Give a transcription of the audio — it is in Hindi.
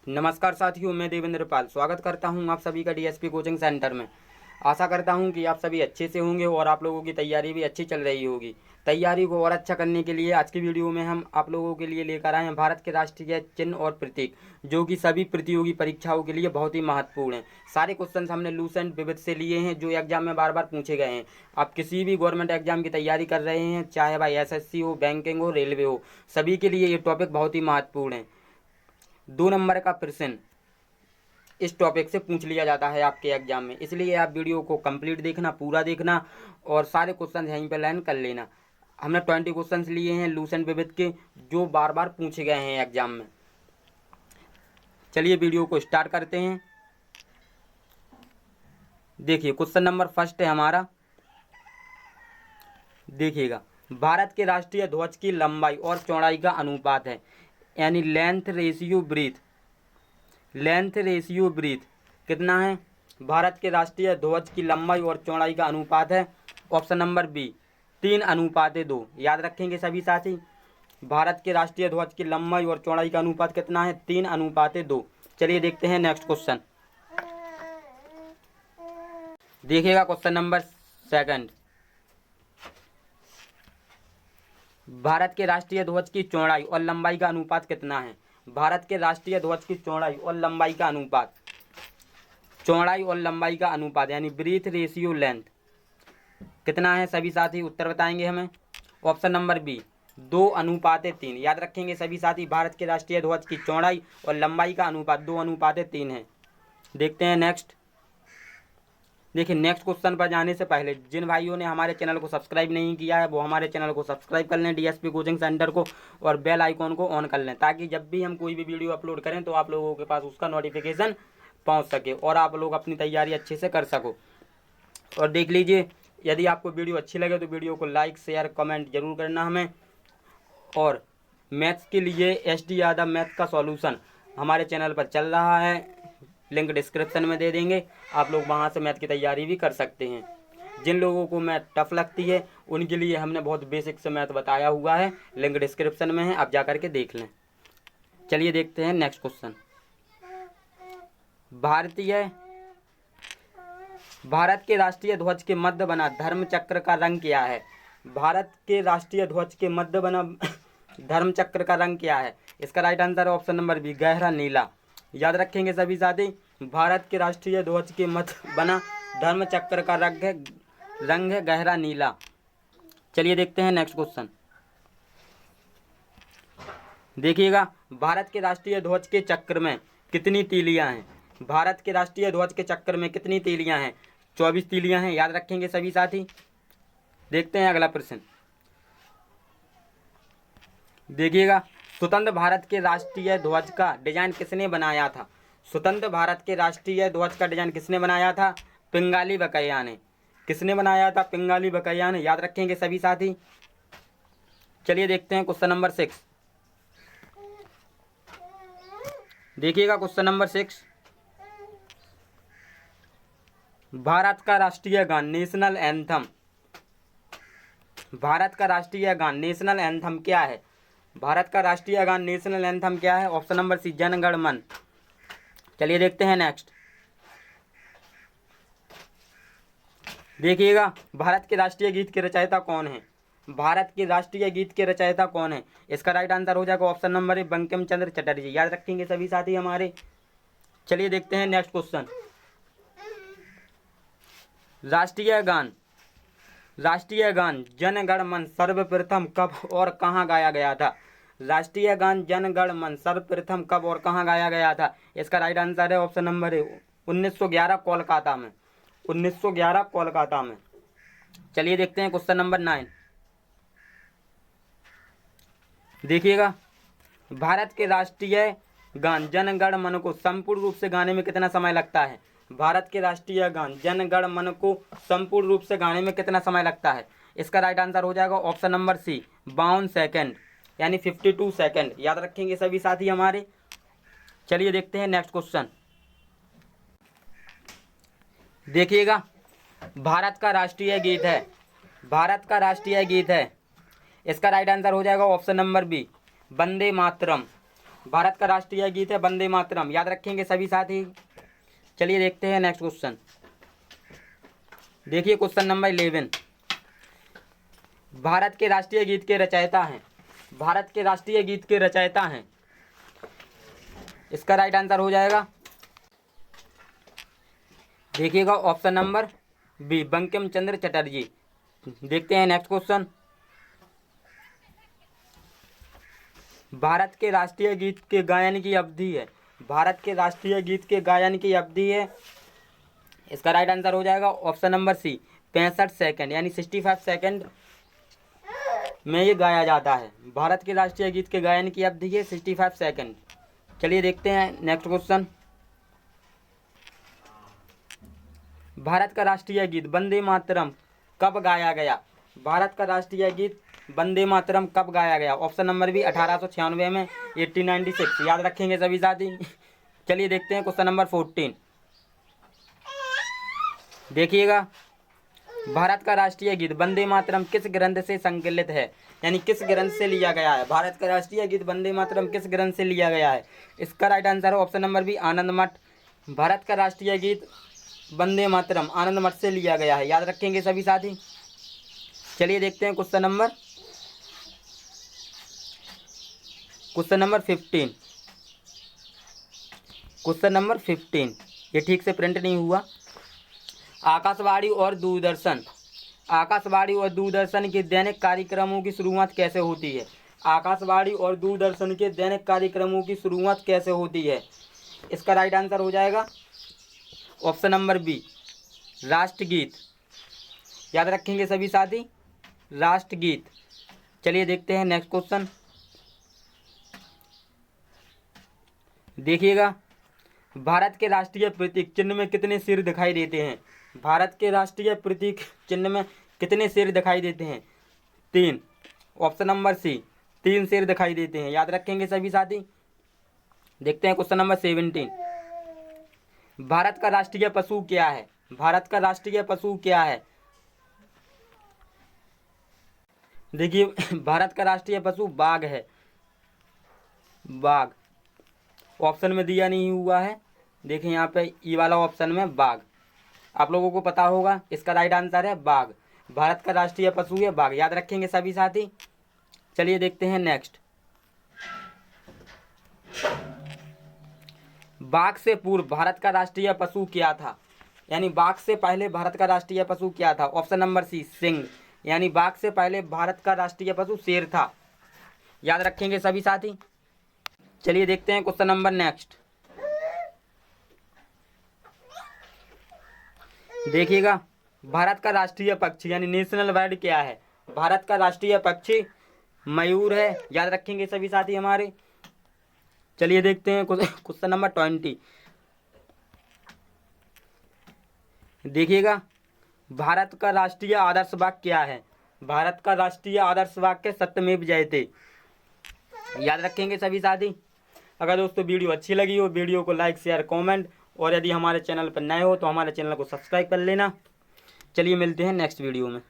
नमस्कार साथियों, मैं देवेंद्र पाल स्वागत करता हूं आप सभी का डीएसपी कोचिंग सेंटर में। आशा करता हूं कि आप सभी अच्छे से होंगे और आप लोगों की तैयारी भी अच्छी चल रही होगी। तैयारी को और अच्छा करने के लिए आज की वीडियो में हम आप लोगों के लिए लेकर आए हैं भारत के राष्ट्रीय चिन्ह और प्रतीक, जो कि सभी प्रतियोगी परीक्षाओं के लिए बहुत ही महत्वपूर्ण है। सारे क्वेश्चन हमने लूस एंड विविध से लिए हैं, जो एग्जाम में बार बार पूछे गए हैं। आप किसी भी गवर्नमेंट एग्जाम की तैयारी कर रहे हैं, चाहे भाई एसएससी हो, बैंकिंग हो, रेलवे हो, सभी के लिए ये टॉपिक बहुत ही महत्वपूर्ण है। 2 नंबर का प्रश्न इस टॉपिक से पूछ लिया जाता है आपके एग्जाम में, इसलिए आप वीडियो को कंप्लीट देखना, पूरा देखना और सारे क्वेश्चन यहीं पे लर्न कर लेना। हमने 20 क्वेश्चन लिए हैं लूस एंड विविध के, जो बार बार पूछे गए हैं एग्जाम में। चलिए वीडियो को स्टार्ट करते हैं। देखिए क्वेश्चन नंबर फर्स्ट है हमारा, देखिएगा, भारत के राष्ट्रीय ध्वज की लंबाई और चौड़ाई का अनुपात है, यानी लेंथ रेशियो ब्रीथ कितना है? भारत के राष्ट्रीय ध्वज की लंबाई और चौड़ाई का अनुपात है ऑप्शन नंबर बी 3:2। याद रखेंगे सभी साथी, भारत के राष्ट्रीय ध्वज की लंबाई और चौड़ाई का अनुपात कितना है? 3:2। चलिए देखते हैं नेक्स्ट क्वेश्चन। देखिएगा क्वेश्चन नंबर सेकंड, भारत के राष्ट्रीय ध्वज की चौड़ाई और लंबाई का अनुपात कितना है? भारत के राष्ट्रीय ध्वज की चौड़ाई और लंबाई का अनुपात, चौड़ाई और लंबाई का अनुपात यानी ब्रीथ रेशियो लेंथ कितना है? सभी साथी उत्तर बताएंगे हमें। Option number B 2:3। याद रखेंगे सभी साथी, भारत के राष्ट्रीय ध्वज की चौड़ाई और लंबाई का अनुपात 2:3 है। देखते हैं नेक्स्ट। देखिए नेक्स्ट क्वेश्चन पर जाने से पहले जिन भाइयों ने हमारे चैनल को सब्सक्राइब नहीं किया है, वो हमारे चैनल को सब्सक्राइब कर लें, डीएसपी कोचिंग सेंटर को, और बेल आइकॉन को ऑन कर लें, ताकि जब भी हम कोई भी वीडियो अपलोड करें तो आप लोगों के पास उसका नोटिफिकेशन पहुंच सके और आप लोग अपनी तैयारी अच्छे से कर सको। और देख लीजिए, यदि आपको वीडियो अच्छी लगे तो वीडियो को लाइक शेयर कमेंट जरूर करना हमें। और मैथ्स के लिए SD यादव मैथ का सॉल्यूशन हमारे चैनल पर चल रहा है, लिंक डिस्क्रिप्शन में दे देंगे, आप लोग वहां से मैथ की तैयारी भी कर सकते हैं। जिन लोगों को मैथ टफ लगती है उनके लिए हमने बहुत बेसिक से मैथ बताया हुआ है, लिंक डिस्क्रिप्शन में है, आप जा करके देख लें। चलिए देखते हैं नेक्स्ट क्वेश्चन। भारत के राष्ट्रीय ध्वज के मध्य बना धर्म चक्र का रंग क्या है? भारत के राष्ट्रीय ध्वज के मध्य बना धर्म चक्र का रंग क्या है? इसका राइट आंसर है ऑप्शन नंबर बी गहरा नीला। याद रखेंगे सभी साथी, भारत के राष्ट्रीय ध्वज के मध्य बना धर्म चक्र का रंग है गहरा नीला। चलिए देखते हैं नेक्स्ट क्वेश्चन। देखिएगा, भारत के राष्ट्रीय ध्वज के चक्र में कितनी तीलियां हैं? भारत के राष्ट्रीय ध्वज के चक्र में कितनी तीलियां हैं? 24 तीलियां हैं। याद रखेंगे सभी साथी। देखते हैं अगला प्रश्न। देखिएगा, स्वतंत्र भारत के राष्ट्रीय ध्वज का डिजाइन किसने बनाया था? स्वतंत्र भारत के राष्ट्रीय ध्वज का डिजाइन किसने बनाया था? पिंगाली बकैया ने। किसने बनाया था? पिंगाली बकैया ने। याद रखेंगे सभी साथी। चलिए देखते हैं क्वेश्चन नंबर 6। देखिएगा क्वेश्चन नंबर 6, भारत का राष्ट्रीय गान नेशनल एंथम, भारत का राष्ट्रीय गान नेशनल एंथम क्या है? भारत का राष्ट्रीय गान नेशनल एंथम क्या है? Option number C Jana Gana मन। चलिए देखते हैं नेक्स्ट। देखिएगा, भारत के राष्ट्रीय गीत के रचयिता कौन है? भारत के राष्ट्रीय गीत के रचयिता कौन है? इसका राइट आंसर हो जाएगा option number A Bankim Chandra Chatterjee. याद रखेंगे सभी साथी हमारे। चलिए देखते हैं नेक्स्ट क्वेश्चन। राष्ट्रीय गान जन गण मन सर्वप्रथम कब और कहाँ गाया गया था? राष्ट्रीय गान जन गण मन सर्वप्रथम कब और कहाँ गाया गया था? इसका राइट आंसर है ऑप्शन नंबर ए 1911 कोलकाता में। 1911 कोलकाता में। चलिए देखते हैं क्वेश्चन नंबर 9। देखिएगा, भारत के राष्ट्रीय गान जन गण मन को संपूर्ण रूप से गाने में कितना समय लगता है? भारत के राष्ट्रीय गान जन गण मन को संपूर्ण रूप से गाने में कितना समय लगता है? इसका राइट आंसर हो जाएगा ऑप्शन नंबर सी 52 सेकेंड, यानी 52 सेकेंड। याद रखेंगे सभी साथी हमारे। चलिए देखते हैं नेक्स्ट क्वेश्चन। देखिएगा, भारत का राष्ट्रीय गीत है, भारत का राष्ट्रीय गीत है, इसका राइट आंसर हो जाएगा option number B Vande Mataram. Bharat का राष्ट्रीय गीत है वंदे मातरम। याद रखेंगे सभी साथी। चलिए देखते हैं नेक्स्ट क्वेश्चन। देखिए क्वेश्चन नंबर 11। भारत के राष्ट्रीय गीत के रचयिता हैं। भारत के राष्ट्रीय गीत के रचयिता हैं। इसका राइट आंसर हो जाएगा, देखिएगा option number B, Bankim Chandra Chatterjee. देखते हैं नेक्स्ट क्वेश्चन। भारत के राष्ट्रीय गीत के गायन की अवधि है। भारत के राष्ट्रीय गीत के गायन की अवधि है, इसका राइट आंसर हो जाएगा ऑप्शन नंबर सी, 65 सेकंड, यानी 65 सेकंड में ये गाया जाता है। भारत के राष्ट्रीय गीत के गायन की अवधि है 65 सेकंड। चलिए देखते हैं नेक्स्ट क्वेश्चन। भारत का राष्ट्रीय गीत वंदे मातरम कब गाया गया। भारत का राष्ट्रीय गीत वंदे मातरम कब गाया गया। ऑप्शन नंबर बी, 1896 में, 1896। याद रखेंगे सभी साथी। चलिए देखते हैं क्वेश्चन नंबर 14। देखिएगा, भारत का राष्ट्रीय गीत वंदे मातरम किस ग्रंथ से संकलित है, यानी किस ग्रंथ से लिया गया है। भारत का राष्ट्रीय गीत वंदे मातरम किस ग्रंथ से लिया गया है। इसका राइट आंसर है ऑप्शन नंबर बी, आनंद मठ। भारत का राष्ट्रीय गीत वंदे मातरम आनंद मठ से लिया गया है। याद रखेंगे सभी साथी। चलिए देखते हैं क्वेश्चन नंबर 15। क्वेश्चन नंबर 15, ये ठीक से प्रिंट नहीं हुआ। आकाशवाणी और दूरदर्शन, आकाशवाणी और दूरदर्शन के दैनिक कार्यक्रमों की शुरुआत कैसे होती है। आकाशवाणी और दूरदर्शन के दैनिक कार्यक्रमों की शुरुआत कैसे होती है। इसका राइट आंसर हो जाएगा ऑप्शन नंबर बी, राष्ट्रगीत। याद रखेंगे सभी साथी, राष्ट्रगीत। चलिए देखते हैं नेक्स्ट क्वेश्चन। देखिएगा, भारत के राष्ट्रीय प्रतीक चिन्ह में कितने सिर दिखाई देते हैं। भारत के राष्ट्रीय प्रतीक चिन्ह में कितने सिर दिखाई देते हैं। 3। ऑप्शन नंबर सी, 3 सिर दिखाई देते हैं। याद रखेंगे सभी साथी। देखते हैं क्वेश्चन नंबर 17। भारत का राष्ट्रीय पशु क्या है। भारत का राष्ट्रीय पशु क्या है। देखिए, भारत का राष्ट्रीय पशु बाघ है। बाघ ऑप्शन में दिया नहीं हुआ है। देखिए यहाँ पे ई वाला ऑप्शन में बाघ, आप लोगों को पता होगा। इसका राइट आंसर है बाघ। भारत का राष्ट्रीय पशु है बाघ। याद रखेंगे सभी साथी। चलिए देखते हैं नेक्स्ट। बाघ से पूर्व भारत का राष्ट्रीय पशु क्या था, यानी बाघ से पहले भारत का राष्ट्रीय पशु क्या था। ऑप्शन नंबर सी, सिंह, यानी बाघ से पहले भारत का राष्ट्रीय पशु शेर था। याद रखेंगे सभी साथी। चलिए देखते हैं क्वेश्चन नंबर नेक्स्ट। देखिएगा, भारत का राष्ट्रीय पक्षी यानी नेशनल बर्ड क्या है। भारत का राष्ट्रीय पक्षी मयूर है। याद रखेंगे सभी साथी हमारे। चलिए देखते हैं क्वेश्चन नंबर 20। देखिएगा, भारत का राष्ट्रीय आदर्श वाक्य क्या है। भारत का राष्ट्रीय आदर्श वाक्य सत्यमेव जयते। याद रखेंगे सभी साथी। अगर दोस्तों वीडियो अच्छी लगी हो, वीडियो को लाइक, शेयर, कमेंट, और यदि हमारे चैनल पर नए हो तो हमारे चैनल को सब्सक्राइब कर लेना। चलिए मिलते हैं नेक्स्ट वीडियो में।